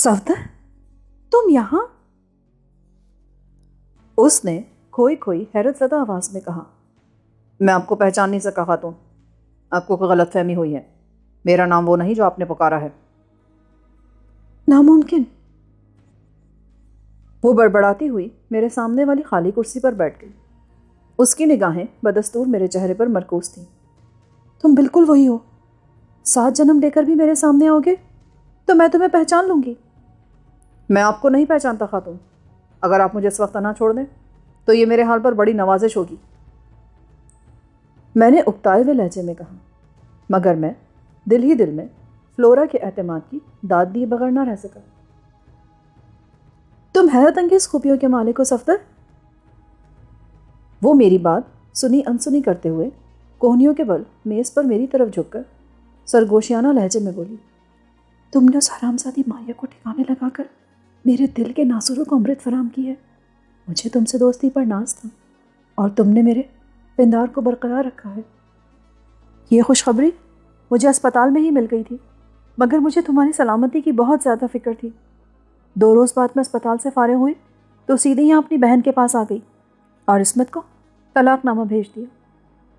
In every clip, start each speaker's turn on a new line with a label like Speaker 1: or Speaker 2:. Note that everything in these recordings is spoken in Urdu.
Speaker 1: صفدر، تم یہاں؟ اس نے کھوئی کھوئی حیرت زدہ آواز میں کہا۔ میں آپ کو پہچان نہیں سکا خاتون، آپ کو کوئی غلط فہمی ہوئی ہے، میرا نام وہ نہیں جو آپ نے پکارا ہے۔ ناممکن۔ وہ بڑبڑاتی ہوئی میرے سامنے والی خالی کرسی پر بیٹھ گئی۔ اس کی نگاہیں بدستور میرے چہرے پر مرکوز تھیں۔ تم بالکل وہی ہو، 7 جنم لے کر بھی میرے سامنے آؤ گے تو میں تمہیں پہچان لوں گی۔ میں آپ کو نہیں پہچانتا خاتون، اگر آپ مجھے اس وقت نہ چھوڑ دیں تو یہ میرے حال پر بڑی نوازش ہوگی۔ میں نے اکتائے ہوئے لہجے میں کہا، مگر میں دل ہی دل میں فلورا کے اعتماد کی داد دیے بغیر نہ رہ سکا۔ تم حیرت انگیز خوبیوں کے مالک ہو صفدر۔ وہ میری بات سنی انسنی کرتے ہوئے کوہنیوں کے بل میز پر میری طرف جھک کر سرگوشیانہ لہجے میں بولی، تم نے اس حرامزادی مایا کو ٹھکانے لگا کر میرے دل کے ناصروں کو امرت فراہم کی ہے۔ مجھے تم سے دوستی پر ناز تھا اور تم نے میرے پندار کو برقرار رکھا ہے۔ یہ خوشخبری مجھے اسپتال میں ہی مل گئی تھی، مگر مجھے تمہاری سلامتی کی بہت زیادہ فکر تھی۔ 2 روز بعد میں اسپتال سے فارغ ہوئی تو سیدھے یہاں اپنی بہن کے پاس آ گئی اور عصمت کو طلاق نامہ بھیج دیا۔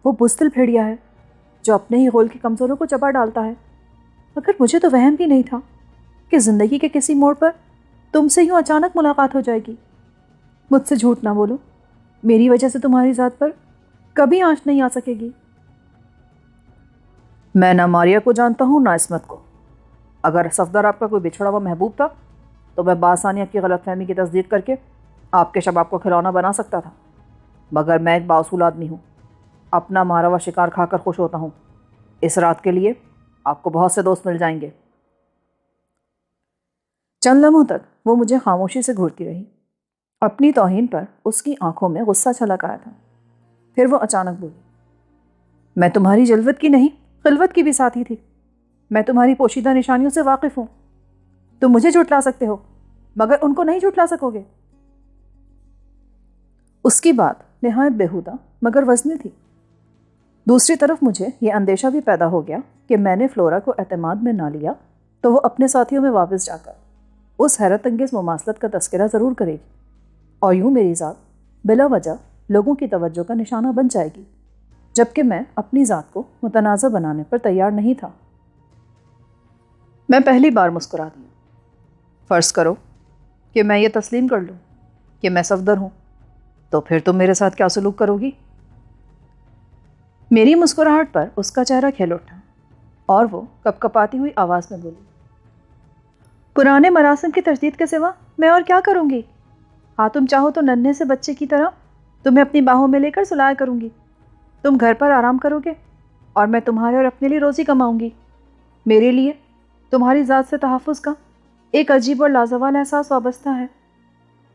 Speaker 1: وہ بزدل بھیڑیا ہے جو اپنے ہی غول کے کمزوروں کو چبا ڈالتا ہے، مگر مجھے تو وہم بھی نہیں تھا کہ زندگی کے کسی موڑ پر تم سے یوں اچانک ملاقات ہو جائے گی۔ مجھ سے جھوٹ نہ بولو، میری وجہ سے تمہاری ذات پر کبھی آنچ نہیں آ سکے گی۔ میں نہ ماریا کو جانتا ہوں نہ عصمت کو۔ اگر صفدر آپ کا کوئی بچھڑا ہوا محبوب تھا تو میں بآسانی آپ کی غلط فہمی کی تصدیق کر کے آپ کے شباب کو کھلونا بنا سکتا تھا، مگر میں ایک بااصول آدمی ہوں، اپنا مارا ہوا شکار کھا کر خوش ہوتا ہوں۔ اس رات کے لیے آپ کو بہت سے دوست مل جائیں گے۔ چند لمحوں تک وہ مجھے خاموشی سے گھورتی رہی۔ اپنی توہین پر اس کی آنکھوں میں غصہ چھلک آیا تھا۔ پھر وہ اچانک بولی، میں تمہاری جلوت کی نہیں خلوت کی بھی ساتھی تھی۔ میں تمہاری پوشیدہ نشانیوں سے واقف ہوں۔ تم مجھے جھٹلا سکتے ہو مگر ان کو نہیں جھٹلا سکو گے۔ اس کی بات نہایت بیہودہ مگر وزنی تھی۔ دوسری طرف مجھے یہ اندیشہ بھی پیدا ہو گیا کہ میں نے فلورا کو اعتماد میں نہ لیا تو وہ اپنے ساتھیوں میں واپس جا کر اس حیرت انگیز مماثلت کا تذکرہ ضرور کرے گی اور یوں میری ذات بلا وجہ لوگوں کی توجہ کا نشانہ بن جائے گی، جبکہ میں اپنی ذات کو متنازع بنانے پر تیار نہیں تھا۔ میں پہلی بار مسکرا دی۔ فرض کرو کہ میں یہ تسلیم کر لوں کہ میں صفدر ہوں، تو پھر تم میرے ساتھ کیا سلوک کرو گی؟ میری مسکراہٹ پر اس کا چہرہ کھل اٹھا اور وہ کپ کپاتی ہوئی آواز میں بولی، پرانے مراسم کی تجدید کے سوا میں اور کیا کروں گی؟ ہاں تم چاہو تو ننھے سے بچے کی طرح تمہیں اپنی باہوں میں لے کر سلایا کروں گی۔ تم گھر پر آرام کرو گے اور میں تمہارے اور اپنے لیے روزی کماؤں گی۔ میرے لیے تمہاری ذات سے تحفظ کا ایک عجیب اور لازوال احساس وابستہ ہے۔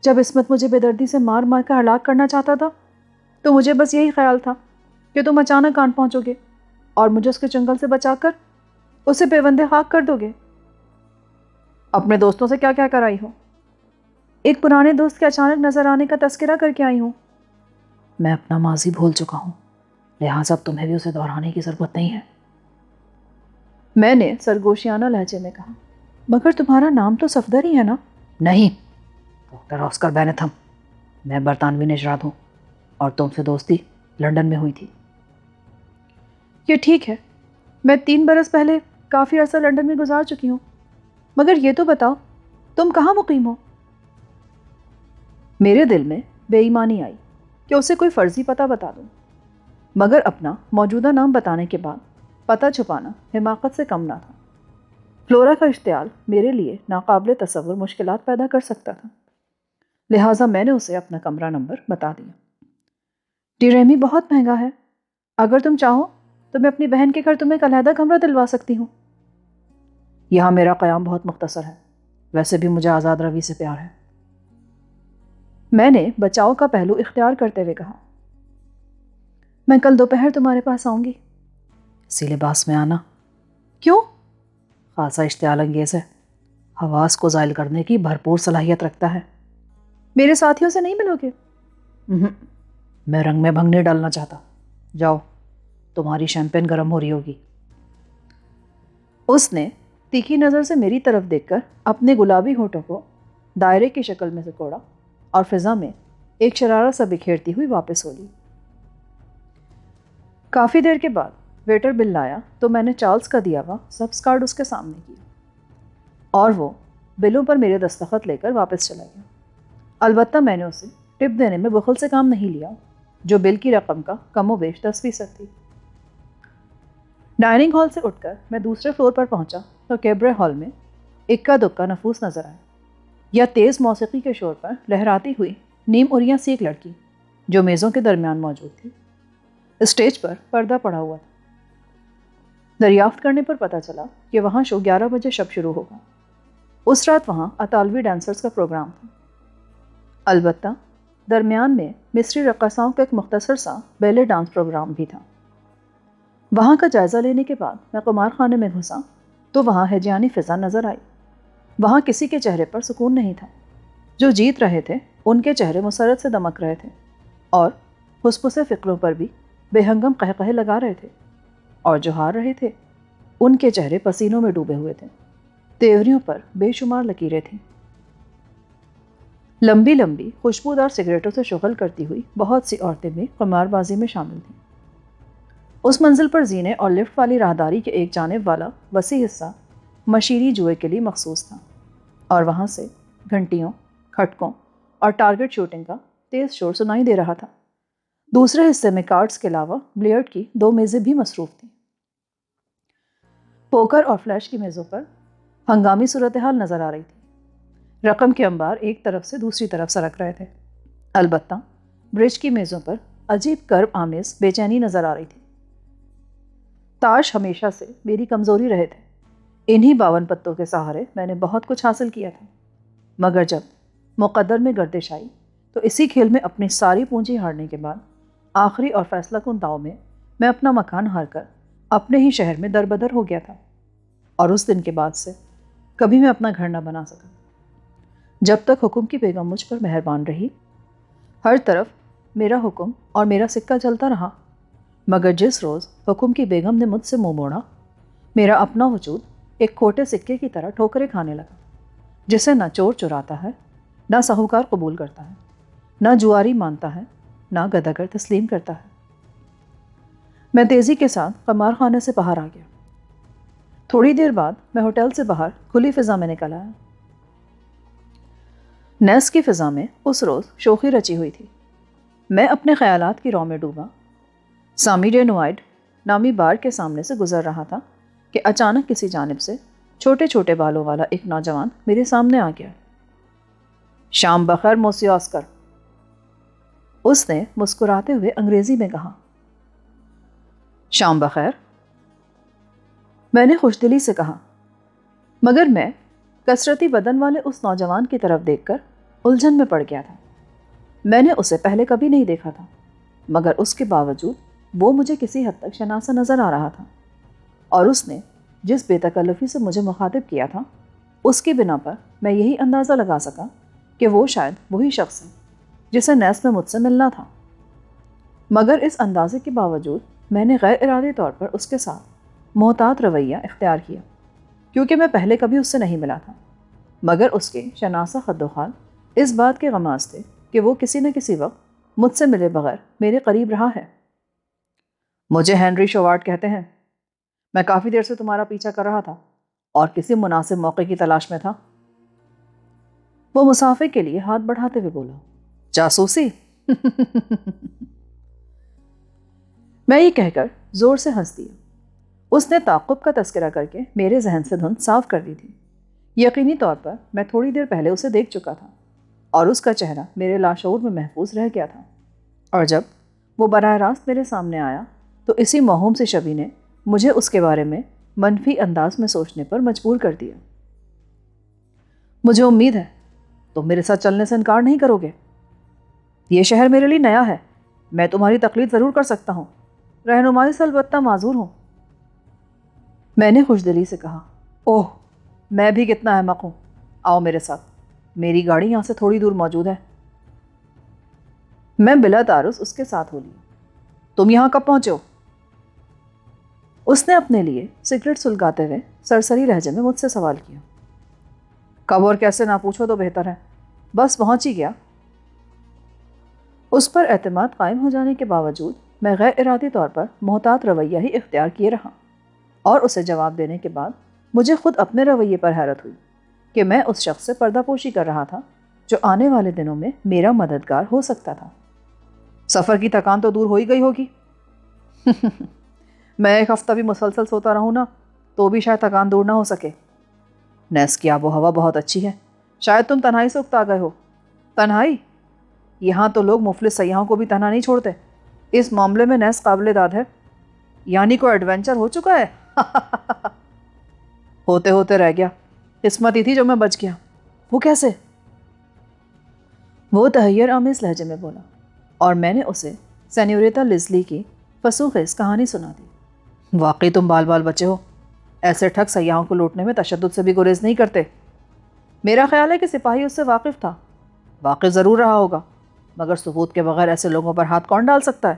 Speaker 1: جب عصمت مجھے بے دردی سے مار مار کر ہلاک کرنا چاہتا تھا تو مجھے بس یہی خیال تھا کہ تم اچانک آن پہنچو گے اور مجھے اس کے چنگل سے بچا کر اسے پیوندے خاک کر دو گے۔ اپنے دوستوں سے کیا کیا کر آئی ہو؟ ایک پرانے دوست کے اچانک نظر آنے کا تذکرہ کر کے آئی ہوں۔ میں اپنا ماضی بھول چکا ہوں، لہٰذا اب تمہیں بھی اسے دہرانے کی ضرورت نہیں ہے، میں نے سرگوشیانہ لہجے میں کہا۔ مگر تمہارا نام تو صفدر ہی ہے نا؟ نہیں، ڈاکٹر آسکر بینتھم، میں برطانوی نژاد ہوں اور تم سے دوستی لندن میں ہوئی تھی۔ یہ ٹھیک ہے، میں 3 برس پہلے کافی عرصہ لندن میں گزار چکی ہوں، مگر یہ تو بتاؤ تم کہاں مقیم ہو؟ میرے دل میں بے ایمانی آئی کہ اسے کوئی فرضی پتہ بتا دوں، مگر اپنا موجودہ نام بتانے کے بعد پتہ چھپانا حماقت سے کم نہ تھا۔ فلورا کا اشتعال میرے لیے ناقابل تصور مشکلات پیدا کر سکتا تھا، لہٰذا میں نے اسے اپنا کمرہ نمبر بتا دیا۔ ڈیریمی بہت مہنگا ہے، اگر تم چاہو تو میں اپنی بہن کے گھر تمہیں ایک علیحدہ کمرہ دلوا سکتی ہوں۔ یہاں میرا قیام بہت مختصر ہے، ویسے بھی مجھے آزاد روی سے پیار ہے، میں نے بچاؤ کا پہلو اختیار کرتے ہوئے کہا۔ میں کل دوپہر تمہارے پاس آؤں گی۔ اسی لباس میں آنا۔ کیوں؟ خاصا اشتعال انگیز ہے، حواس کو زائل کرنے کی بھرپور صلاحیت رکھتا ہے۔ میرے ساتھیوں سے نہیں ملو گے؟ میں رنگ میں بھنگ نہیں ڈالنا چاہتا، جاؤ، تمہاری شیمپین گرم ہو رہی ہوگی۔ اس نے تیکھی نظر سے میری طرف دیکھ کر اپنے گلابی ہونٹوں کو دائرے کی شکل میں سکوڑا اور فضا میں ایک شرارت سا بکھیرتی ہوئی واپس ہو لی۔ کافی دیر کے بعد ویٹر بل لایا تو میں نے چارلز کا دیا ہوا سبز کارڈ اس کے سامنے کیا اور وہ بلوں پر میرے دستخط لے کر واپس چلا گیا۔ البتہ میں نے اسے ٹپ دینے میں بخل سے کام نہیں لیا، جو بل کی رقم کا کم و بیش 10% تھی۔ ڈائننگ ہال سے اٹھ کر میں دوسرے فلور پر پہنچا تو کیبرے ہال میں اکا دکا نفوس نظر آیا، یا تیز موسیقی کے شور پر لہراتی ہوئی نیم اریاں سی ایک لڑکی جو میزوں کے درمیان موجود تھی۔ اسٹیج پر پردہ پڑا ہوا تھا۔ دریافت کرنے پر پتہ چلا کہ وہاں شو 11 بجے شب شروع ہوگا۔ اس رات وہاں اطالوی ڈانسرز کا پروگرام تھا۔ البتہ درمیان میں مصری رقاصاؤں کا ایک مختصر سا بیلے ڈانس پروگرام بھی تھا۔ وہاں کا جائزہ لینے کے بعد میں قمار خانے میں گھسا تو وہاں ہیجانی فضا نظر آئی۔ وہاں کسی کے چہرے پر سکون نہیں تھا۔ جو جیت رہے تھے ان کے چہرے مسرت سے دمک رہے تھے اور پھسپھسے فکروں پر بھی بے ہنگم قہقہے لگا رہے تھے، اور جو ہار رہے تھے ان کے چہرے پسینوں میں ڈوبے ہوئے تھے، تیوریوں پر بے شمار لکیریں تھیں۔ لمبی لمبی خوشبودار سگریٹوں سے شغل کرتی ہوئی بہت سی عورتیں بھی قمار بازی میں شامل تھیں۔ اس منزل پر زینے اور لفٹ والی راہداری کے ایک جانب والا وسیع حصہ مشیری جوئے کے لیے مخصوص تھا، اور وہاں سے گھنٹیوں، کھٹکوں اور ٹارگٹ شوٹنگ کا تیز شور سنائی دے رہا تھا۔ دوسرے حصے میں کارڈز کے علاوہ بلیئرڈ کی 2 میزیں بھی مصروف تھیں۔ پوکر اور فلیش کی میزوں پر ہنگامی صورتحال نظر آ رہی تھی۔ رقم کے انبار ایک طرف سے دوسری طرف سرک رہے تھے۔ البتہ برج کی میزوں پر عجیب کرب آمیز بے چینی نظر آ رہی تھی۔ تاش ہمیشہ سے میری کمزوری رہے تھے۔ انہی 52 پتوں کے سہارے میں نے بہت کچھ حاصل کیا تھا، مگر جب مقدر میں گردش آئی تو اسی کھیل میں اپنی ساری پونجی ہارنے کے بعد آخری اور فیصلہ کن داؤ میں اپنا مکان ہار کر اپنے ہی شہر میں دربدر ہو گیا تھا، اور اس دن کے بعد سے کبھی میں اپنا گھر نہ بنا سکا۔ جب تک حکم کی بیگم مجھ پر مہربان رہی، ہر طرف میرا حکم اور میرا سکہ چلتا رہا، مگر جس روز حکم کی بیگم نے مجھ سے منہ موڑا، میرا اپنا وجود ایک کھوٹے سکے کی طرح ٹھوکریں کھانے لگا، جسے نہ چور چراتا ہے، نہ ساہوکار قبول کرتا ہے، نہ جواری مانتا ہے، نہ گداگر تسلیم کرتا ہے۔ میں تیزی کے ساتھ قمار خانے سے باہر آ گیا۔ تھوڑی دیر بعد میں ہوٹل سے باہر کھلی فضا میں نکل آیا۔ نیس کی فضا میں اس روز شوخی رچی ہوئی تھی۔ میں اپنے خیالات کی رو میں ڈوبا۔ سامی ڈے نوائڈ نامی بار کے سامنے سے گزر رہا تھا کہ اچانک کسی جانب سے چھوٹے چھوٹے بالوں والا ایک نوجوان میرے سامنے آ گیا۔ شام بخیر موسی آسکر، اس نے مسکراتے ہوئے انگریزی میں کہا۔ شام بخیر، میں نے خوش دلی سے کہا، مگر میں کثرتی بدن والے اس نوجوان کی طرف دیکھ کر الجھن میں پڑ گیا تھا۔ میں نے اسے پہلے کبھی نہیں دیکھا تھا، مگر اس کے باوجود وہ مجھے کسی حد تک شناسا نظر آ رہا تھا، اور اس نے جس بے تکلفی سے مجھے مخاطب کیا تھا اس کی بنا پر میں یہی اندازہ لگا سکا کہ وہ شاید وہی شخص ہے جسے نیس میں مجھ سے ملنا تھا۔ مگر اس اندازے کے باوجود میں نے غیر ارادی طور پر اس کے ساتھ محتاط رویہ اختیار کیا، کیونکہ میں پہلے کبھی اس سے نہیں ملا تھا، مگر اس کے شناسا خد و خال اس بات کے غماز تھے کہ وہ کسی نہ کسی وقت مجھ سے ملے بغیر میرے قریب رہا ہے۔ مجھے ہنری شوارٹ کہتے ہیں۔ میں کافی دیر سے تمہارا پیچھا کر رہا تھا اور کسی مناسب موقع کی تلاش میں تھا۔ وہ مسافے کے لیے ہاتھ بڑھاتے ہوئے بولا، جاسوسی؟ میں یہ کہہ کر زور سے ہنس دیا۔ اس نے تعقب کا تذکرہ کر کے میرے ذہن سے دھند صاف کر دی تھی۔ یقینی طور پر میں تھوڑی دیر پہلے اسے دیکھ چکا تھا، اور اس کا چہرہ میرے لاشعور میں محفوظ رہ گیا تھا، اور جب وہ براہ راست میرے سامنے آیا تو اسی موہوم سے شبی نے مجھے اس کے بارے میں منفی انداز میں سوچنے پر مجبور کر دیا۔ مجھے امید ہے تم میرے ساتھ چلنے سے انکار نہیں کرو گے۔ یہ شہر میرے لیے نیا ہے، میں تمہاری تقلید ضرور کر سکتا ہوں، رہنمائی سے البتہ معذور ہوں۔ میں نے خوش دلی سے کہا، اوہ، میں بھی کتنا احمق ہوں، آؤ میرے ساتھ، میری گاڑی یہاں سے تھوڑی دور موجود ہے۔ میں بلا تعارض اس کے ساتھ ہو لی۔ تم یہاں کب پہنچے ہو؟ اس نے اپنے لیے سگریٹ سلگاتے ہوئے سرسری لہجے میں مجھ سے سوال کیا۔ کب اور کیسے نہ پوچھو تو بہتر ہے، بس پہنچ ہی گیا۔ اس پر اعتماد قائم ہو جانے کے باوجود میں غیر ارادی طور پر محتاط رویہ ہی اختیار کیے رہا، اور اسے جواب دینے کے بعد مجھے خود اپنے رویے پر حیرت ہوئی کہ میں اس شخص سے پردہ پوشی کر رہا تھا جو آنے والے دنوں میں میرا مددگار ہو سکتا تھا۔ سفر کی تھکان تو دور ہو ہی گئی ہوگی۔ میں ایک ہفتہ بھی مسلسل سوتا رہوں نا تو بھی شاید تھکان دور نہ ہو سکے۔ نیس کی آب و ہوا بہت اچھی ہے، شاید تم تنہائی سے اکتا گئے ہو۔ تنہائی؟ یہاں تو لوگ مفلس سیاحوں کو بھی تنہا نہیں چھوڑتے، اس معاملے میں نیس قابل داد ہے۔ یعنی کوئی ایڈونچر ہو چکا ہے؟ ہوتے ہوتے رہ گیا، قسمت ہی تھی جو میں بچ گیا۔ وہ کیسے؟ وہ تحیر آمیز لہجے میں بولا، اور میں نے اسے سینیوریتا لیزلی کی فسوخیز کہانی سنا دی۔ واقعی تم بال بال بچے ہو، ایسے ٹھگ سیاحوں کو لوٹنے میں تشدد سے بھی گریز نہیں کرتے۔ میرا خیال ہے کہ سپاہی اس سے واقف تھا۔ واقف ضرور رہا ہوگا، مگر ثبوت کے بغیر ایسے لوگوں پر ہاتھ کون ڈال سکتا ہے؟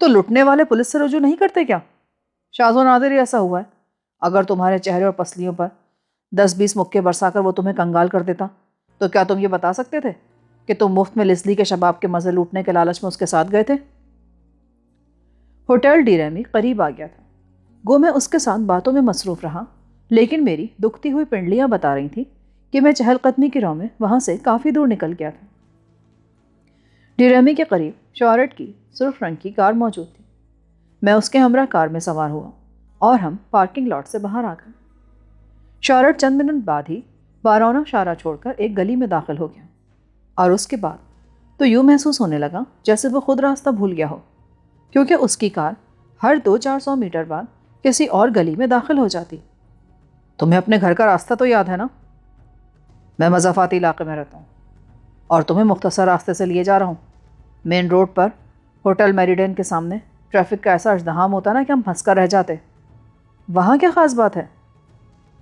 Speaker 1: تو لٹنے والے پولیس سے رجوع نہیں کرتے کیا؟ شاذ و نادر ہی ایسا ہوا ہے۔ اگر تمہارے چہرے اور پسلیوں پر 10-20 مکے برسا کر وہ تمہیں کنگال کر دیتا تو کیا تم یہ بتا سکتے تھے کہ تم مفت میں لیزلی کے شباب کے مزے لوٹنے کے لالچ میں اس کے ساتھ گئے تھے؟ ہوٹل ڈی ریمی قریب آ گیا تھا، گو میں اس کے ساتھ باتوں میں مصروف رہا، لیکن میری دکھتی ہوئی پنڈلیاں بتا رہی تھیں کہ میں چہل قدمی کی رو میں وہاں سے کافی دور نکل گیا تھا۔ ڈی ریمی کے قریب شارٹ کی سرخ رنگ کی کار موجود تھی۔ میں اس کے ہمراہ کار میں سوار ہوا اور ہم پارکنگ لاٹ سے باہر آ گئے۔ شارٹ چند منٹ بعد ہی بارونہ شارہ چھوڑ کر ایک گلی میں داخل ہو گیا، اور اس کے بعد تو یوں محسوس ہونے لگا جیسے وہ خود راستہ بھول گیا ہو، کیونکہ اس کی کار ہر 200-400 میٹر بعد کسی اور گلی میں داخل ہو جاتی۔ تمہیں اپنے گھر کا راستہ تو یاد ہے نا؟ میں مضافاتی علاقے میں رہتا ہوں اور تمہیں مختصر راستے سے لیے جا رہا ہوں۔ مین روڈ پر ہوٹل میریڈین کے سامنے ٹریفک کا ایسا ازدحام ہوتا نا کہ ہم پھنس کر رہ جاتے۔ وہاں کیا خاص بات ہے؟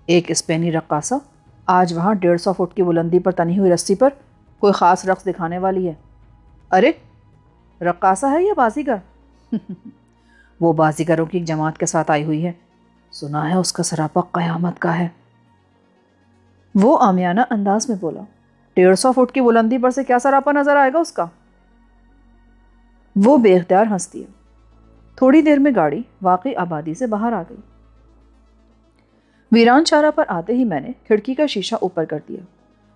Speaker 1: ایک اسپینی رقاصہ آج وہاں 150 فٹ کی بلندی پر تنی ہوئی رسی پر کوئی خاص رقص دکھانے والی ہے۔ ارے رقاصہ ہے یا بازیگر؟ وہ بازیگروں کی ایک جماعت کے ساتھ آئی ہوئی ہے، سنا ہے اس کا سراپا قیامت کا ہے۔ وہ عامیانہ انداز میں بولا۔ 150 فٹ کی بلندی پر سے کیا سراپا نظر آئے گا اس کا؟ وہ بے اختیار ہنس دیا۔ تھوڑی دیر میں گاڑی واقعی آبادی سے باہر آ گئی۔ ویران چارہ پر آتے ہی میں نے کھڑکی کا شیشہ اوپر کر دیا،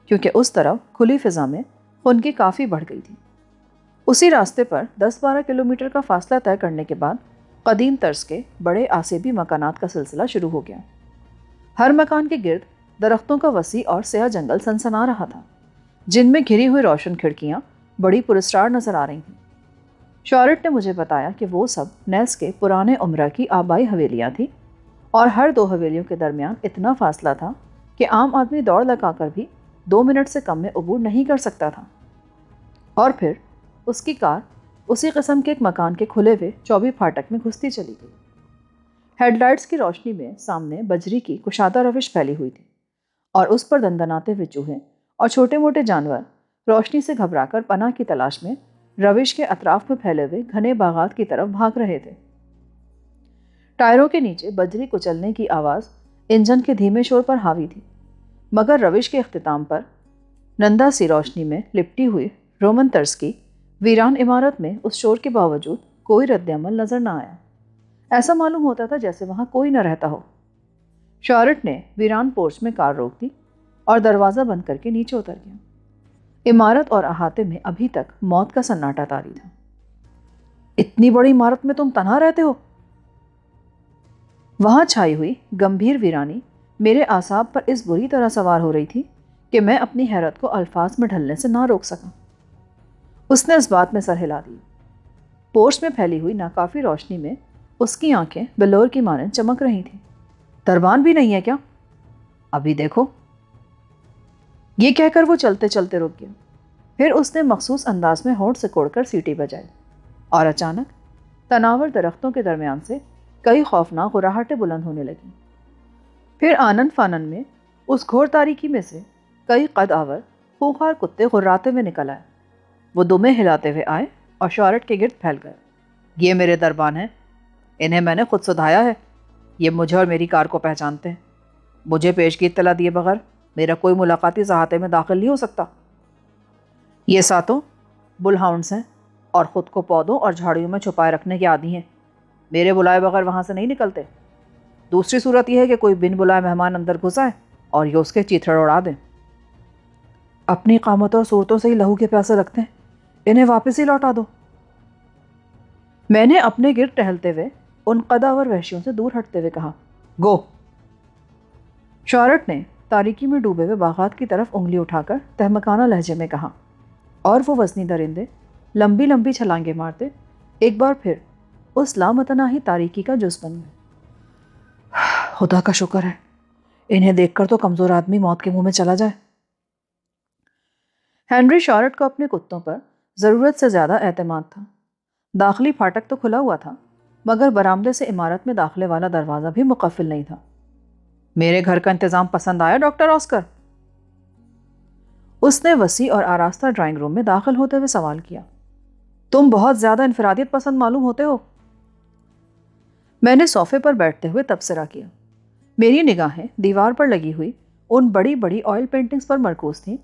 Speaker 1: کیونکہ اس طرف کھلی فضا میں خنکی کافی بڑھ گئی تھی۔ اسی راستے پر 10-12 کلومیٹر کا فاصلہ طے کرنے کے بعد قدیم طرز کے بڑے آسیبی مکانات کا سلسلہ شروع ہو گیا۔ ہر مکان کے گرد درختوں کا وسیع اور سیاہ جنگل سنسنا رہا تھا، جن میں گھری ہوئی روشن کھڑکیاں بڑی پراسرار نظر آ رہی تھیں۔ شارٹ نے مجھے بتایا کہ وہ سب نیس کے پرانے عمرہ کی آبائی حویلیاں تھیں، اور ہر 2 حویلیوں کے درمیان اتنا فاصلہ تھا کہ عام آدمی دوڑ لگا کر بھی 2 منٹ سے کم میں عبور نہیں کر سکتا تھا۔ اور پھر اس کی کار اسی قسم کے ایک مکان کے کھلے ہوئے چوبی پھاٹک میں گھستی چلی گئی۔ ہیڈ لائٹس کی روشنی میں سامنے بجری کی کشادہ روش پھیلی ہوئی تھی، اور اس پر دندناتے ہوئے چوہے اور چھوٹے موٹے جانور روشنی سے گھبرا کر پناہ کی تلاش میں روش کے اطراف میں پھیلے ہوئے گھنے باغات کی طرف بھاگ رہے تھے۔ ٹائروں کے نیچے بجری کچلنے کی آواز انجن کے دھیمے شور پر حاوی تھی، مگر روش کے اختتام پر نندا سی روشنی میں لپٹی ہوئی رومن طرز کی ویران عمارت میں اس شور کے باوجود کوئی رد عمل نظر نہ آیا۔ ایسا معلوم ہوتا تھا جیسے وہاں کوئی نہ رہتا ہو۔ شارٹ نے ویران پورچ میں کار روک دی اور دروازہ بند کر کے نیچے اتر گیا۔ عمارت اور احاطے میں ابھی تک موت کا سناٹا طاری تھا۔ اتنی بڑی عمارت میں تم تنہا رہتے ہو؟ وہاں چھائی ہوئی گمبھیر ویرانی میرے اعصاب پر اس بری طرح سوار ہو رہی تھی کہ میں اپنی حیرت کو الفاظ میں ڈھلنے سے نہ روک سکا۔ اس نے اس بات میں سر ہلا دی۔ پورچ میں پھیلی ہوئی ناکافی روشنی میں اس کی آنکھیں بلور کی مانند چمک رہی تھیں۔ دربان بھی نہیں ہے کیا؟ ابھی دیکھو۔ یہ کہہ کر وہ چلتے چلتے رک گیا۔ پھر اس نے مخصوص انداز میں ہونٹ سکوڑ کر سیٹی بجائی، اور اچانک تناور درختوں کے درمیان سے کئی خوفناک غراہٹیں بلند ہونے لگیں۔ پھر آنن فانن میں اس گھور تاریکی میں سے کئی قد آور خوخار کتے غراتے ہوئے نکل آئے۔ وہ دمیں ہلاتے ہوئے آئے اور شارٹ کے گرد پھیل گئے۔ یہ میرے دربان ہیں، انہیں میں نے خود سدھایا ہے. یہ مجھے اور میری کار کو پہچانتے ہیں. مجھے پیشگی اطلاع دیے بغیر میرا کوئی ملاقاتی احاطے میں داخل نہیں ہو سکتا. یہ ساتوں بل ہاؤنڈس ہیں اور خود کو پودوں اور جھاڑیوں میں چھپائے رکھنے کے عادی ہیں. میرے بلائے بغیر وہاں سے نہیں نکلتے. دوسری صورت یہ ہے کہ کوئی بن بلائے مہمان اندر گھس آئے اور یہ اس کے چیتھڑ اڑا دیں. اپنی قامتوں اور صورتوں سے ہی لہو کے پیاسے رکھتے ہیں. انہیں واپس ہی لوٹا دو. میں نے اپنے گرد ٹہلتے ہوئے ان قداور وحشیوں سے دور ہٹتے ہوئے کہا. گو. شارٹ نے تاریکی میں ڈوبے ہوئے باغات کی طرف انگلی اٹھا کر تہمکانہ لہجے میں کہا اور وہ وزنی درندے لمبی لمبی چھلانگیں مارتے ایک بار پھر اس لامتناہی تاریکی کا جز بن گئے. خدا کا شکر ہے انہیں دیکھ کر تو کمزور آدمی موت کے منہ میں چلا جائے. ہنری شارٹ کو اپنے کتوں پر ضرورت سے زیادہ اعتماد تھا. داخلی پھاٹک تو کھلا ہوا تھا مگر برآمدے سے عمارت میں داخلے والا دروازہ بھی مقفل نہیں تھا. میرے گھر کا انتظام پسند آیا ڈاکٹر آسکر؟ اس نے وسیع اور آراستہ ڈرائنگ روم میں داخل ہوتے ہوئے سوال کیا. تم بہت زیادہ انفرادیت پسند معلوم ہوتے ہو. میں نے صوفے پر بیٹھتے ہوئے تبصرہ کیا. میری نگاہیں دیوار پر لگی ہوئی ان بڑی بڑی آئل پینٹنگز پر مرکوز تھیں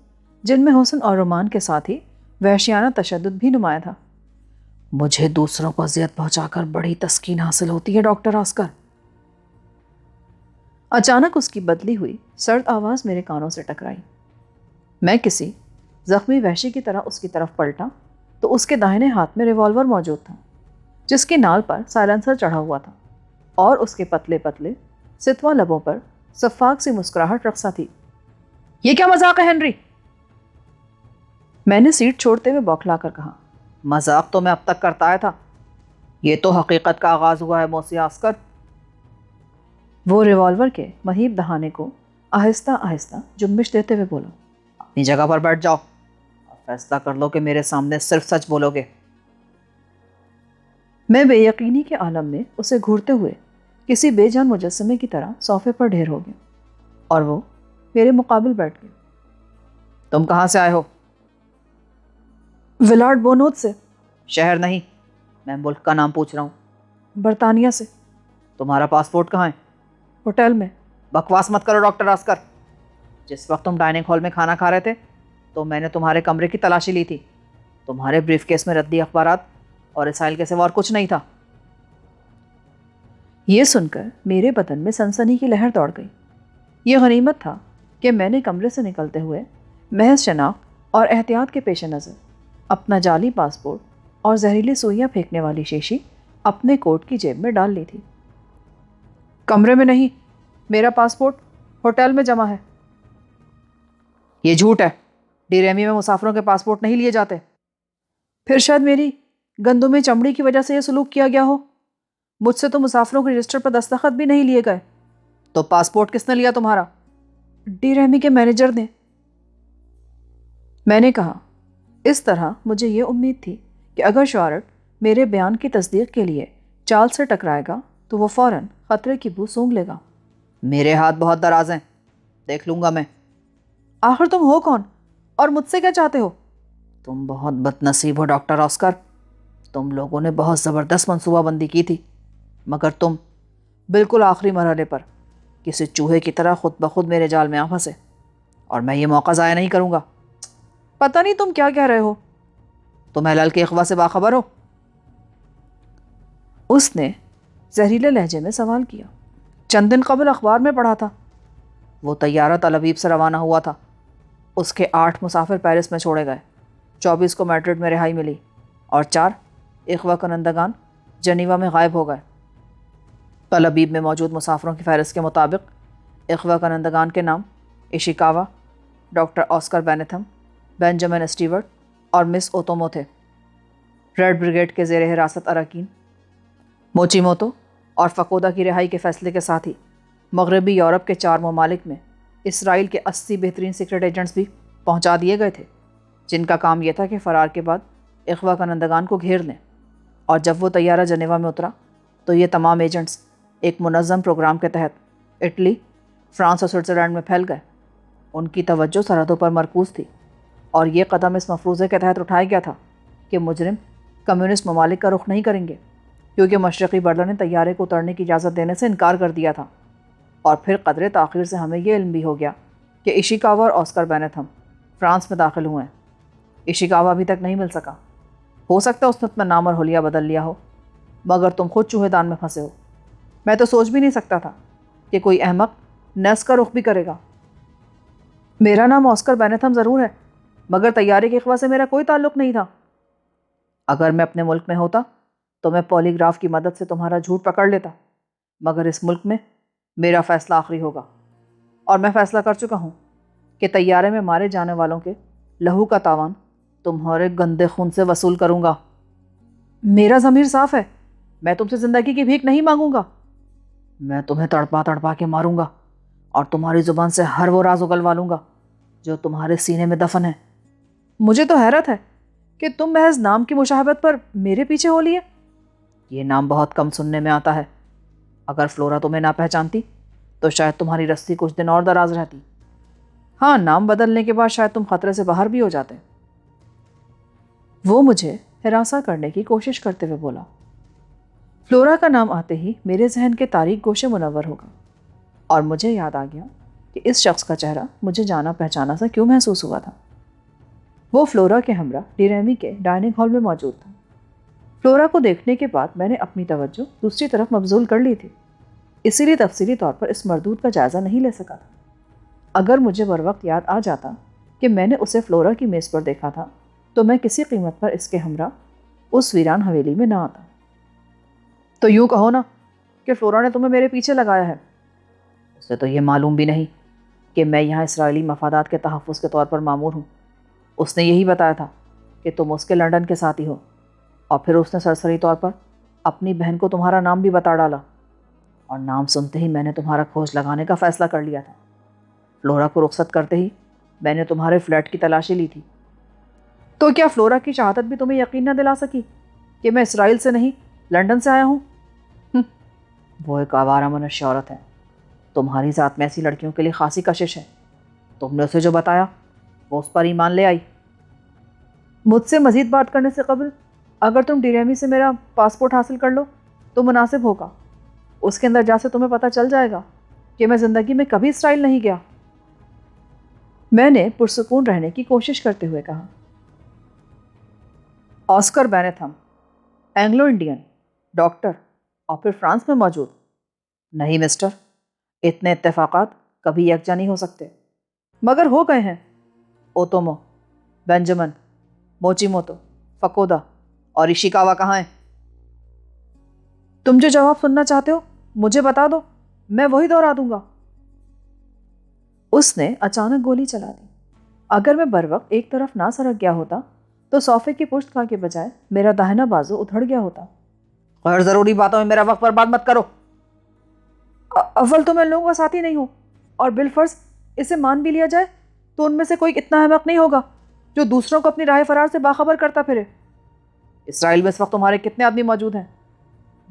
Speaker 1: جن میں حسن اور رومان کے ساتھ ہی وحشیانہ تشدد بھی نمایاں تھا. مجھے دوسروں کو اذیت پہنچا کر بڑی تسکین حاصل ہوتی ہے ڈاکٹر آسکر. اچانک اس کی بدلی ہوئی سرد آواز میرے کانوں سے ٹکرائی. میں کسی زخمی وحشی کی طرح اس کی طرف پلٹا تو اس کے داہنے ہاتھ میں ریوالور موجود تھا جس کی نال پر سائلنسر چڑھا ہوا تھا اور اس کے پتلے پتلے ستوا لبوں پر سفاق سی مسکراہٹ رقصہ تھی. یہ کیا مذاق ہے ہنری؟ میں نے سیٹ چھوڑتے ہوئے بوکھلا کر کہا. مذاق تو میں اب تک کرتا آیا تھا. یہ تو حقیقت کا آغاز ہوا ہے موسی آسکر. وہ ریوالور کے مہیب دہانے کو آہستہ آہستہ جنبش دیتے ہوئے بولا. اپنی جگہ پر بیٹھ جاؤ اور فیصلہ کر لو کہ میرے سامنے صرف سچ بولو گے. میں بے یقینی کے عالم میں اسے گھورتے ہوئے کسی بے جان مجسمے کی طرح صوفے پر ڈھیر ہو گیا اور وہ میرے مقابل بیٹھ گئے. تم کہاں سے آئے ہو؟ ولاڈ بونوت سے. شہر نہیں، میں ملک کا نام پوچھ رہا ہوں. برطانیہ سے. تمہارا پاسپورٹ کہاں ہے؟ ہوٹل میں. بکواس مت کرو ڈاکٹر آسکر. جس وقت تم ڈائننگ ہال میں کھانا کھا رہے تھے تو میں نے تمہارے کمرے کی تلاشی لی تھی. تمہارے بریف کیس میں ردی اخبارات اور رسائل کے سوا اور کچھ نہیں تھا. یہ سن کر میرے بدن میں سنسنی کی لہر دوڑ گئی. یہ غنیمت تھا کہ میں نے کمرے سے نکلتے ہوئے محض شناخت اور احتیاط کے پیش نظر اپنا جعلی پاسپورٹ اور زہریلی سوئیاں پھینکنے والی شیشی اپنے کوٹ کی جیب میں ڈال لی تھی. کمرے میں نہیں، میرا پاسپورٹ ہوٹل میں جمع ہے. یہ جھوٹ ہے. ڈیریمی میں مسافروں کے پاسپورٹ نہیں لیے جاتے. پھر شاید میری گندمی چمڑی کی وجہ سے یہ سلوک کیا گیا ہو. مجھ سے تو مسافروں کے رجسٹر پر دستخط بھی نہیں لیے گئے. تو پاسپورٹ کس نے لیا تمہارا؟ ڈیریمی کے مینیجر نے. میں نے کہا. اس طرح مجھے یہ امید تھی کہ اگر شارٹ میرے بیان کی تصدیق کے لیے چال سے ٹکرائے گا تو وہ فوراً خطرے کی بو سونگھ لے گا. میرے ہاتھ بہت دراز ہیں، دیکھ لوں گا میں. آخر تم ہو کون اور مجھ سے کیا چاہتے ہو؟ تم بہت بد نصیب ہو ڈاکٹر آسکر. تم لوگوں نے بہت زبردست منصوبہ بندی کی تھی مگر تم بالکل آخری مرحلے پر کسی چوہے کی طرح خود بخود میرے جال میں آ پھنسے اور میں یہ موقع ضائع نہیں کروں گا. پتہ نہیں تم کیا کہہ رہے ہو. تم احلال کے اغوا سے باخبر ہو؟ اس نے زہریلے لہجے میں سوال کیا. چند دن قبل اخبار میں پڑھا تھا. وہ طیارہ تل ابیب سے روانہ ہوا تھا. اس کے 8 مسافر پیرس میں چھوڑے گئے، 24 کو میڈرڈ میں رہائی ملی اور 4 اغوا کنندگان جنیوا میں غائب ہو گئے. تل ابیب میں موجود مسافروں کی فہرست کے مطابق اغوا کنندگان کے نام ایشیکاوا، ڈاکٹر آسکر بینتھم، بینجامن اسٹیورٹ اور مس اوتومو تھے. ریڈ بریگیڈ کے زیر حراست اراکین موچی موتو اور فقودہ کی رہائی کے فیصلے کے ساتھ ہی مغربی یورپ کے 4 ممالک میں اسرائیل کے 80 بہترین سیکرٹ ایجنٹس بھی پہنچا دیے گئے تھے جن کا کام یہ تھا کہ فرار کے بعد اغوا کنندگان کو گھیر لیں. اور جب وہ طیارہ جنیوا میں اترا تو یہ تمام ایجنٹس ایک منظم پروگرام کے تحت اٹلی، فرانس اور سوئٹزرلینڈ میں پھیل گئے. ان کی توجہ سرحدوں پر مرکوز تھی اور یہ قدم اس مفروضے کے تحت اٹھایا گیا تھا کہ مجرم کمیونسٹ ممالک کا رخ نہیں کریں گے کیونکہ مشرقی بردر نے طیارے کو اترنے کی اجازت دینے سے انکار کر دیا تھا، اور پھر قدرے تاخیر سے ہمیں یہ علم بھی ہو گیا کہ ایشیکاوا اور آسکر بینتھم فرانس میں داخل ہوئے ہیں۔ ایشیکاوا ابھی تک نہیں مل سکا۔ ہو سکتا ہے اس نے اپنا نام اور حلیہ بدل لیا ہو، مگر تم خود چوہے دان میں پھنسے ہو۔ میں تو سوچ بھی نہیں سکتا تھا کہ کوئی احمق نس کا رخ بھی کرے گا۔ میرا نام آسکر بینتھم ضرور ہے، مگر طیارے کے اغوا سے میرا کوئی تعلق نہیں تھا۔ اگر میں اپنے ملک میں ہوتا تو میں پولی گراف کی مدد سے تمہارا جھوٹ پکڑ لیتا، مگر اس ملک میں میرا فیصلہ آخری ہوگا، اور میں فیصلہ کر چکا ہوں کہ طیارے میں مارے جانے والوں کے لہو کا تاوان تمہارے گندے خون سے وصول کروں گا۔ میرا ضمیر صاف ہے، میں تم سے زندگی کی بھیک نہیں مانگوں گا۔ میں تمہیں تڑپا تڑپا کے ماروں گا اور تمہاری زبان سے ہر وہ راز اگلوا لوں گا جو تمہارے سینے میں دفن ہے۔ مجھے تو حیرت ہے کہ تم محض نام کی مشاہبت پر میرے پیچھے ہو لیے۔ یہ نام بہت کم سننے میں آتا ہے۔ اگر فلورا تمہیں نہ پہچانتی تو شاید تمہاری رستی کچھ دن اور دراز رہتی۔ ہاں، نام بدلنے کے بعد شاید تم خطرے سے باہر بھی ہو جاتے۔ وہ مجھے ہراساں کرنے کی کوشش کرتے ہوئے بولا۔ فلورا کا نام آتے ہی میرے ذہن کے تاریک گوشے منور ہو گئے، اور مجھے یاد آ گیا کہ اس شخص کا چہرہ مجھے جانا پہچانا سا کیوں محسوس ہوا تھا۔ وہ فلورا کے ہمراہ ڈیریمی کے ڈائننگ ہال میں موجود تھا۔ فلورا کو دیکھنے کے بعد میں نے اپنی توجہ دوسری طرف مبذول کر لی تھی، اسی لیے تفصیلی طور پر اس مردود کا جائزہ نہیں لے سکا تھا۔ اگر مجھے بر وقت یاد آ جاتا کہ میں نے اسے فلورا کی میز پر دیکھا تھا تو میں کسی قیمت پر اس کے ہمراہ اس ویران حویلی میں نہ آتا۔ تو یوں کہو نا کہ فلورا نے تمہیں میرے پیچھے لگایا ہے۔ اسے تو یہ معلوم بھی نہیں کہ میں یہاں اسرائیلی مفادات کے تحفظ کے طور پر مامور ہوں۔ اس نے یہی بتایا تھا کہ تم اس کے لندن کے ساتھی ہو، اور پھر اس نے سرسری طور پر اپنی بہن کو تمہارا نام بھی بتا ڈالا، اور نام سنتے ہی میں نے تمہارا کھوج لگانے کا فیصلہ کر لیا تھا۔ فلورا کو رخصت کرتے ہی میں نے تمہارے فلیٹ کی تلاشی لی تھی۔ تو کیا فلورا کی شہادت بھی تمہیں یقین نہ دلا سکی کہ میں اسرائیل سے نہیں لندن سے آیا ہوں؟ وہ ایک آوارہ منش عورت ہے۔ تمہاری ذات میں ایسی لڑکیوں کے لیے خاصی کشش ہے۔ تم نے اسے جو بتایا وہ اس پر ایمان لے آئی۔ مجھ سے مزید بات کرنے سے قبل اگر تم ڈیریمی سے میرا پاسپورٹ حاصل کر لو تو مناسب ہوگا۔ اس کے اندر جا سے تمہیں پتہ چل جائے گا کہ میں زندگی میں کبھی اسرائیل نہیں گیا۔ میں نے پرسکون رہنے کی کوشش کرتے ہوئے کہا۔ Oscar Bentham, Anglo Indian, doctor, اور پھر فرانس میں موجود؟ نہیں مسٹر، اتنے اتفاقات کبھی یکجا نہیں ہو سکتے۔ مگر ہو گئے ہیں۔ اوتومو، بینجامن، موچیموتو، فکودا اور ایشیکاوا کہاں ہیں؟ تم جو جواب سننا چاہتے ہو مجھے بتا دو، میں وہی دہرا دوں گا۔ اس نے اچانک گولی چلا دی۔ اگر میں بر وقت ایک طرف نہ سرک گیا ہوتا تو صوفے کی پشت کا کے بجائے میرا داہنا بازو ادھڑ گیا ہوتا۔ غیر ضروری باتوں میں میرا وقت برباد مت کرو۔ اول تو میں لوگوں کا ساتھی نہیں ہوں، اور بالفرض اسے مان بھی لیا جائے تو ان میں سے کوئی اتنا احمق نہیں ہوگا جو دوسروں کو اپنی راہ فرار سے باخبر کرتا پھرے۔ اسرائیل میں اس وقت تمہارے کتنے آدمی موجود ہیں؟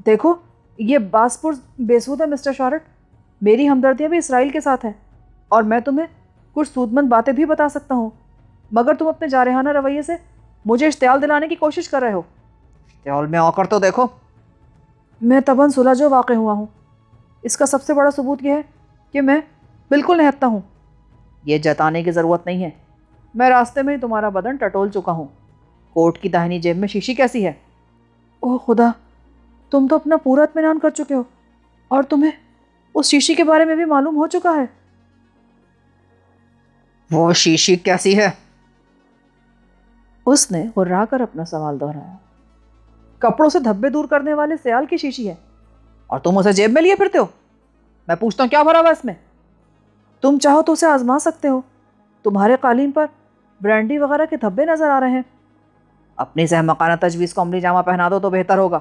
Speaker 1: دیکھو، یہ باس پرس بےسود ہے مسٹر شارٹ۔ میری ہمدردیاں بھی اسرائیل کے ساتھ ہیں، اور میں تمہیں کچھ سودمند باتیں بھی بتا سکتا ہوں، مگر تم اپنے جارحانہ رویے سے مجھے اشتعال دلانے کی کوشش کر رہے ہو۔ اشتعال میں آ کر تو دیکھو۔ میں تباً سلجھو واقع ہوا ہوں۔ اس کا سب سے بڑا ثبوت یہ ہے کہ میں بالکل نہتا ہوں۔ یہ جتانے کی ضرورت نہیں ہے، میں راستے میں ہی تمہارا بدن ٹٹول چکا ہوں۔ کوٹ کی داہنی جیب میں شیشی کیسی ہے؟ اوہ خدا، تم تو اپنا پورا اطمینان کر چکے ہو، اور تمہیں اس شیشی کے بارے میں بھی معلوم ہو چکا ہے۔ وہ شیشی کیسی ہے؟ اس نے غرا کر اپنا سوال دہرایا۔ کپڑوں سے دھبے دور کرنے والے سیال کی شیشی ہے، اور تم اسے جیب میں لیے پھرتے ہو؟ میں پوچھتا ہوں کیا بھرا ہوا اس میں؟ تم چاہو تو اسے آزما سکتے ہو۔ تمہارے قالین پر برانڈی وغیرہ کے دھبے نظر آ رہے ہیں۔ اپنی احمقانہ تجویز کو عملی جامہ پہنا دو تو بہتر ہوگا،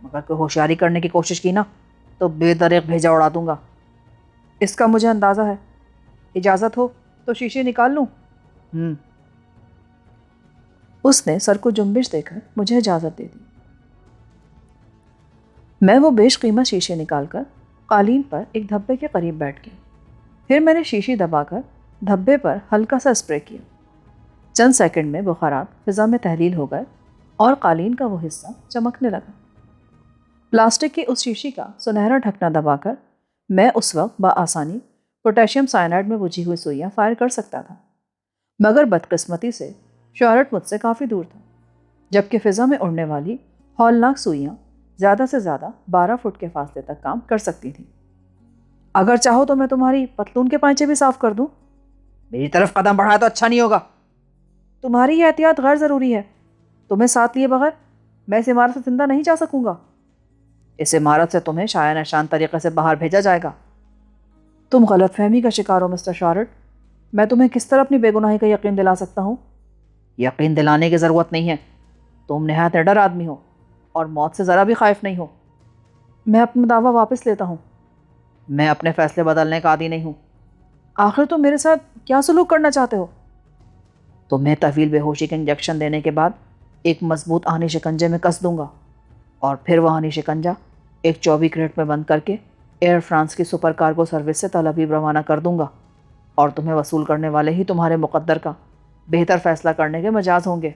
Speaker 1: مگر کوئی ہوشیاری کرنے کی کوشش کی نا تو بے دریغ بھیجا اڑا دوں گا۔ اس کا مجھے اندازہ ہے۔ اجازت ہو تو شیشے نکال لوں؟ اس نے سر کو جنبش دے کر مجھے اجازت دے دی۔ میں وہ بیش قیمت شیشے نکال کر قالین پر ایک دھبے کے قریب بیٹھ گئی۔ پھر میں نے شیشی دبا کر دھبے پر ہلکا سا اسپرے کیا۔ چند سیکنڈ میں بخارات فضا میں تحلیل ہو گئے اور قالین کا وہ حصہ چمکنے لگا۔ پلاسٹک کی اس شیشی کا سنہرا ڈھکنا دبا کر میں اس وقت بآسانی پوٹیشیم سائنائڈ میں بجھی ہوئی سوئیاں فائر کر سکتا تھا، مگر بدقسمتی سے شہرٹ مجھ سے کافی دور تھا، جبکہ فضا میں اڑنے والی ہولناک سوئیاں زیادہ سے زیادہ 12 فٹ کے فاصلے تک کام کر سکتی تھیں۔ اگر چاہو تو میں تمہاری پتلون کے پائچے بھی صاف کر دوں۔ میری طرف قدم بڑھایا تو اچھا نہیں ہوگا۔ تمہاری یہ احتیاط غیر ضروری ہے۔ تمہیں ساتھ لیے بغیر میں اس عمارت سے زندہ نہیں جا سکوں گا۔ اس عمارت سے تمہیں شایع نشان طریقے سے باہر بھیجا جائے گا۔ تم غلط فہمی کا شکار ہو مسٹر شارٹ۔ میں تمہیں کس طرح اپنی بے گناہی کا یقین دلا سکتا ہوں؟ یقین دلانے کی ضرورت نہیں ہے۔ تم نہایت نڈر آدمی ہو اور موت سے ذرا بھی خائف نہیں ہو۔ میں اپنا دعویٰ واپس لیتا ہوں۔ میں اپنے فیصلے بدلنے کا عادی نہیں ہوں۔ آخر تم میرے ساتھ کیا سلوک کرنا چاہتے ہو؟ تمہیں طویل بے ہوشی کا انجیکشن دینے کے بعد ایک مضبوط آہنی شکنجے میں کس دوں گا، اور پھر وہ آہنی شکنجہ ایک 24 کریٹ میں بند کر کے ایئر فرانس کی سپر کارگو سروس سے تل ابیب روانہ کر دوں گا، اور تمہیں وصول کرنے والے ہی تمہارے مقدر کا بہتر فیصلہ کرنے کے مجاز ہوں گے۔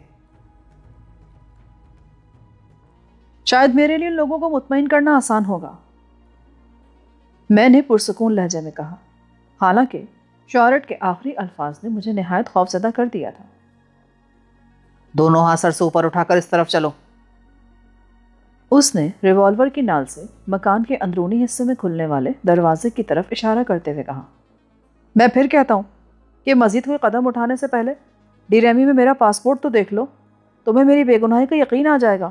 Speaker 1: شاید میرے لیے لوگوں کو مطمئن کرنا آسان ہوگا، میں نے پرسکون لہجے میں کہا، حالانکہ شارٹ کے آخری الفاظ نے مجھے نہایت خوفزدہ کر دیا تھا۔ دونوں ہاتھ سر سے اوپر اٹھا کر اس طرف چلو۔ اس نے ریوالور کی نال سے مکان کے اندرونی حصے میں کھلنے والے دروازے کی طرف اشارہ کرتے ہوئے کہا، میں پھر کہتا ہوں کہ مزید کوئی قدم اٹھانے سے پہلے ڈیریمی میں میرا پاسپورٹ تو دیکھ لو، تمہیں میری بے گناہی کا یقین آ جائے گا۔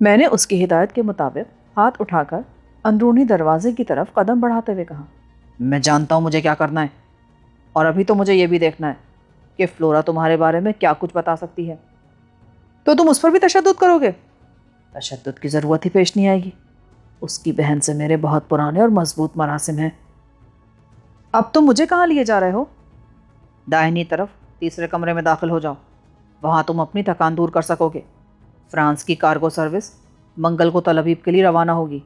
Speaker 1: میں نے اس کی ہدایت کے مطابق ہاتھ اٹھا کر اندرونی دروازے کی طرف قدم بڑھاتے ہوئے کہا، میں جانتا ہوں مجھے کیا کرنا ہے، اور ابھی تو مجھے یہ بھی دیکھنا ہے کہ فلورا تمہارے بارے میں کیا کچھ بتا سکتی ہے۔ تو تم اس پر بھی تشدد کرو گے؟ تشدد کی ضرورت ہی پیش نہیں آئے گی۔ اس کی بہن سے میرے بہت پرانے اور مضبوط مراسم ہیں۔ اب تم مجھے کہاں لیے جا رہے ہو؟ دائنی طرف تیسرے کمرے میں داخل ہو جاؤ، وہاں تم اپنی تھکان دور کر سکو گے۔ فرانس کی کارگو سروس منگل کو تل ابیب کے لیے روانہ ہوگی۔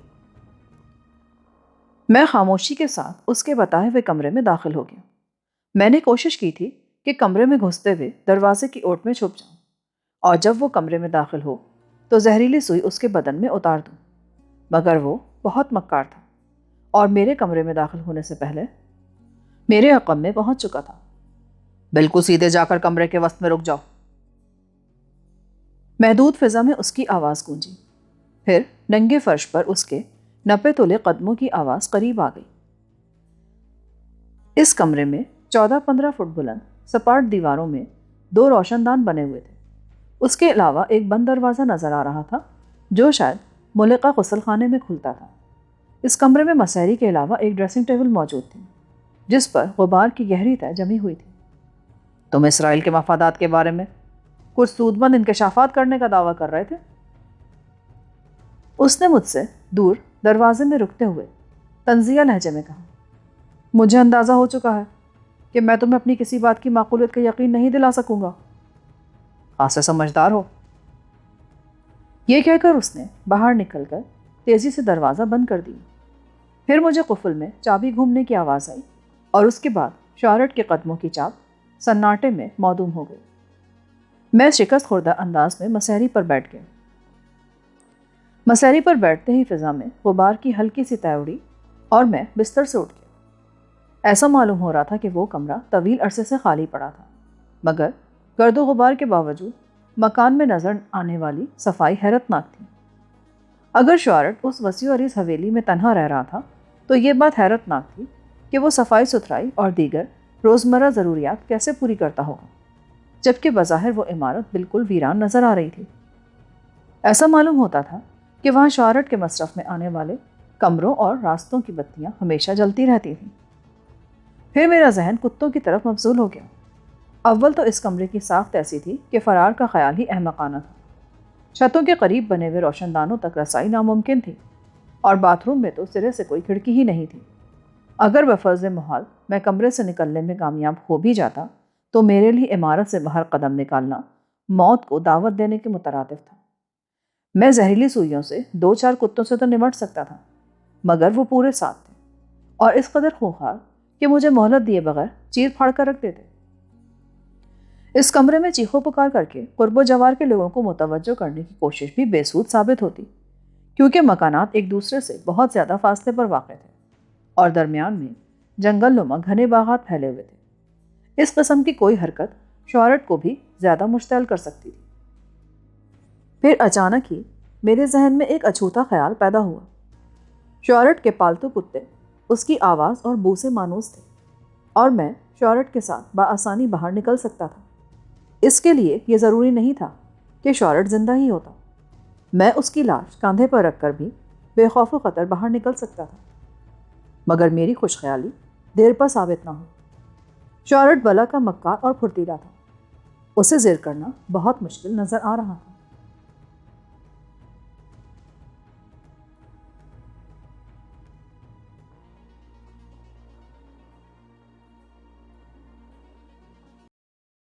Speaker 1: میں خاموشی کے ساتھ اس کے بتائے ہوئے کمرے میں داخل ہو گیا۔ میں نے کوشش کی تھی کہ کمرے میں گھستے ہوئے دروازے کی اوٹ میں چھپ جاؤں، اور جب وہ کمرے میں داخل ہو تو زہریلی سوئی اس کے بدن میں اتار دوں، مگر وہ بہت مکار تھا اور میرے کمرے میں داخل ہونے سے پہلے میرے عقب میں پہنچ چکا تھا۔ بالکل سیدھے جا کر کمرے کے وسط میں رک جاؤ۔ محدود فضا میں اس کی آواز گونجی، پھر ننگے فرش پر اس کے نپے تلے قدموں کی آواز قریب آ گئی۔ اس کمرے میں 14-15 فٹ بلند سپاٹ دیواروں میں 2 روشن دان بنے ہوئے تھے۔ اس کے علاوہ ایک بند دروازہ نظر آ رہا تھا جو شاید ملکہ غسل خانے میں کھلتا تھا۔ اس کمرے میں مسحری کے علاوہ ایک ڈریسنگ ٹیبل موجود تھی جس پر غبار کی گہری تہ جمی ہوئی تھی۔ تم اسرائیل کے مفادات کے بارے میں کچھ سود مند انکشافات کرنے کا دعویٰ کر رہے تھے؟ اس نے مجھ سے دور دروازے میں رکتے ہوئے طنزیہ لہجے میں کہا، مجھے اندازہ ہو چکا ہے کہ میں تمہیں اپنی کسی بات کی معقولیت کا یقین نہیں دلا سکوں گا۔ خاصے سمجھدار ہو۔ یہ کہہ کر اس نے باہر نکل کر تیزی سے دروازہ بند کر دیا۔ پھر مجھے قفل میں چابی گھومنے کی آواز آئی، اور اس کے بعد شارٹ کے قدموں کی چاپ سناٹے میں معدوم ہو گئی۔ میں شکست خوردہ انداز میں مسحری پر بیٹھ گیا۔ مسحری پر بیٹھتے ہی فضا میں غبار کی ہلکی سی تہ اڑی اور میں بستر سے اٹھ گیا۔ ایسا معلوم ہو رہا تھا کہ وہ کمرہ طویل عرصے سے خالی پڑا تھا، مگر گرد و غبار کے باوجود مکان میں نظر آنے والی صفائی حیرت ناک تھی۔ اگر شارٹ اس وسیع عریض حویلی میں تنہا رہ رہا تھا تو یہ بات حیرت ناک تھی کہ وہ صفائی ستھرائی اور دیگر روزمرہ ضروریات کیسے پوری کرتا ہوگا، جبکہ بظاہر وہ عمارت بالکل ویران نظر آ رہی تھی۔ ایسا معلوم ہوتا تھا کہ وہاں شارٹ کے مصرف میں آنے والے کمروں اور راستوں کی بتیاں ہمیشہ جلتی رہتی تھیں۔ پھر میرا ذہن کتوں کی طرف مبذول ہو گیا۔ اول تو اس کمرے کی ساخت ایسی تھی کہ فرار کا خیال ہی احمقانہ تھا۔ چھتوں کے قریب بنے ہوئے روشن دانوں تک رسائی ناممکن تھی، اور باتھ روم میں تو سرے سے کوئی کھڑکی ہی نہیں تھی۔ اگر بفرض محال میں کمرے سے نکلنے میں کامیاب ہو بھی جاتا تو میرے لیے عمارت سے باہر قدم نکالنا موت کو دعوت دینے کے مترادف تھا۔ میں زہریلی سوئیوں سے 2-4 کتوں سے تو نمٹ سکتا تھا، مگر وہ پورے 7 تھے، اور اس قدر خونخوار کہ مجھے مہلت دیے بغیر چیر پھاڑ کر رکھ دیتے۔ اس کمرے میں چیخو پکار کر کے قرب و جوار کے لوگوں کو متوجہ کرنے کی کوشش بھی بے سود ثابت ہوتی، کیونکہ مکانات ایک دوسرے سے بہت زیادہ فاصلے پر واقع تھے اور درمیان میں جنگل نما گھنے باغات پھیلے ہوئے تھے۔ اس قسم کی کوئی حرکت شارٹ کو بھی زیادہ مشتعل کر سکتی تھی۔ پھر اچانک ہی میرے ذہن میں ایک اچھوتا خیال پیدا ہوا۔ شارٹ کے پالتو کتے اس کی آواز اور بو سے مانوس تھے اور میں شارٹ کے ساتھ بآسانی باہر نکل سکتا تھا۔ اس کے لیے یہ ضروری نہیں تھا کہ شارٹ زندہ ہی ہوتا۔ میں اس کی لاش کاندھے پر رکھ کر بھی بے خوف و خطر باہر نکل سکتا تھا، مگر میری خوش خیالی دیر پر ثابت نہ ہو۔ شارٹ بلا کا مکار اور پھرتیلا تھا، اسے زیر کرنا بہت مشکل نظر آ رہا تھا۔